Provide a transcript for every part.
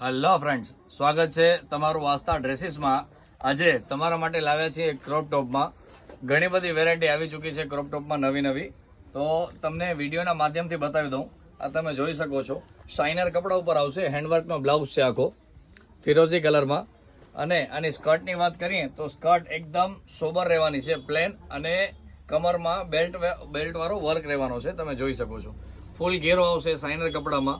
Hello friends, સ્વાગત છે તમારું વાસ્તા ડ્રેસીસમાં. આજે તમારા માટે લાવ્યા છીએ ક્રોપ ટોપમાં. ઘણી બધી વેરાયટી આવી ચૂકી છે ક્રોપ ટોપમાં નવી. તો તમને વિડીયોના માધ્યમથી બતાવી દઉં. આ તમે જોઈ શકો છો, શાઇનર કપડા ઉપર આવશે. હેન્ડવર્કનો બ્લાઉઝ છે આખો ફિરોઝી કલરમાં. અને આની સ્કર્ટની વાત કરીએ તો સ્કર્ટ એકદમ સોબર રહેવાની છે, પ્લેન, અને કમરમાં બેલ્ટવાળો વર્ક રહેવાનો છે. તમે જોઈ શકો છો, ફૂલ ઘેરો આવશે શાઇનર કપડામાં.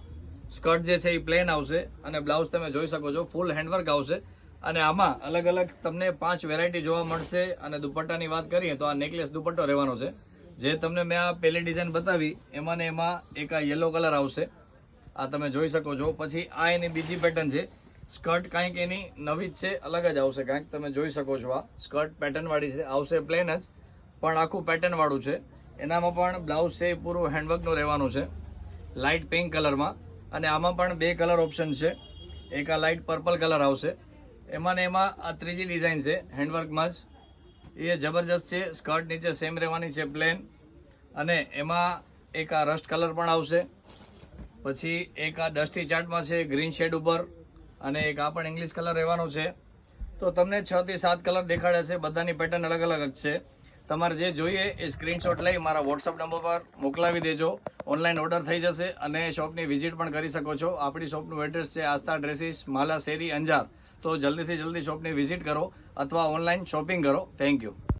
સ્કર્ટ જે છે એ પ્લેન આવશે અને બ્લાઉઝ તમે જોઈ શકો છો ફૂલ હેન્ડવર્ક આવશે. અને આમાં અલગ અલગ તમને 5 વેરાયટી જોવા મળશે. અને દુપટ્ટાની વાત કરીએ તો આ નેકલેસ દુપટ્ટો રહેવાનો છે. જે તમને મેં આ પહેલી ડિઝાઇન બતાવી એમાં ને એમાં એક આ યલો કલર આવશે, આ તમે જોઈ શકો છો. પછી આ એની બીજી પેટર્ન છે. સ્કર્ટ કાંઈક એની નવી જ છે, અલગ જ આવશે કાંઈક. તમે જોઈ શકો છો, આ સ્કર્ટ પેટર્ન વાળી છે, આવશે પ્લેન જ પણ આખું પેટર્ન વાળું છે. એનામાં પણ બ્લાઉઝ છે એ પૂરું હેન્ડવર્કનું રહેવાનું છે, લાઇટ પિંક કલરમાં. અને આમાં પણ 2 કલર ઓપ્શન છે. એક આ લાઇટ પર્પલ કલર આવશે, એમાં ને એમાં આ ત્રીજી ડિઝાઇન છે હેન્ડવર્કમાં જ, એ જબરજસ્ત છે. સ્કર્ટ નીચે સેમ રહેવાની છે, પ્લેન. અને એમાં એક આ રસ્ટ કલર પણ આવશે. પછી એક આ ડસ્ટી ચાર્ટમાં છે ગ્રીન શેડ ઉપર, અને એક આ પણ ઇંગ્લિશ કલર રહેવાનો છે. તો તમને 6 થી 7 કલર દેખાડે છે, બધાની પેટર્ન અલગ અલગ છે. તમારે જે જોઈએ એ સ્ક્રીનશોટ લઈ મારા વોટ્સઅપ નંબર પર મોકલાવી દેજો. ઓનલાઈન ઓર્ડર થઈ જશે અને શોપની વિઝિટ પણ કરી શકો છો. આપણી શોપનું એડ્રેસ છે આસ્થા ડ્રેસીસ, માલા શેરી, અંજાર. તો જલ્દીથી જલ્દી શોપની વિઝિટ કરો અથવા ઓનલાઈન શોપિંગ કરો. Thank you.